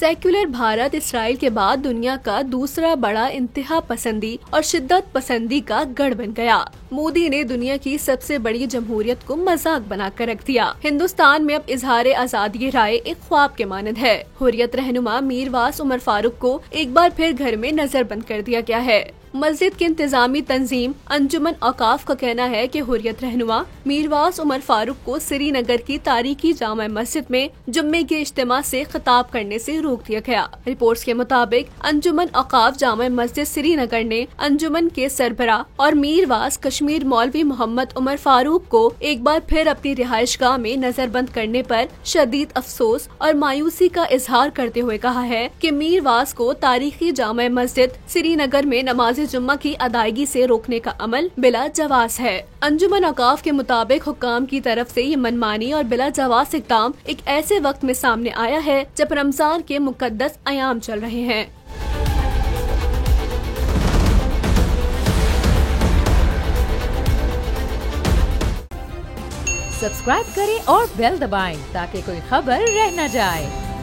Secular Bharat Israel के बाद दुनिया का दूसरा बड़ा इंतहा पसंदी और शिद्दत पसंदी का गढ़ बन गया। मोदी ने दुनिया की सबसे बड़ी जमहूरियत को मजाक बनाकर रख दिया। हिंदुस्तान में अब इजहार आजादी राय एक ख्वाब के मानद है। हुर्रियत रहनुमा मीरवास उमर फारूक को एक बार फिर घर में नजरबंद कर दिया गया है। मस्जिद की इंतजामी तंजीम अंजुमन औकाफ का कहना है कि हुर्रियत रहनुमा मीरवास उमर फारूक को श्रीनगर की तारीखी जामा मस्जिद में जुम्मे के इज्तिमा से खिताब करने से रोक दिया गया। रिपोर्ट्स के मुताबिक अंजुमन औकाफ जामा मस्जिद श्रीनगर ने अंजुमन के सरबरा और मीरवास कश्मीर मौलवी मोहम्मद उमर फारूक को एक बार फिर अपनी रिहाइशगाह में नजरबंद करने पर शदीद अफसोस और मायूसी का इजहार करते हुए कहा है कि मीरवास को तारीखी जामा मस्जिद श्रीनगर में नमाज जुम्मा की अदायगी से रोकने का अमल बिला जवाज है। अंजुमन औकाफ के मुताबिक हुक्काम की तरफ से ये मनमानी और बिला जवाज इक़दाम एक ऐसे वक्त में सामने आया है जब रमजान के मुकद्दस अयाम चल रहे हैं। सब्सक्राइब करें और बेल दबाएं ताकि कोई खबर रह न जाए।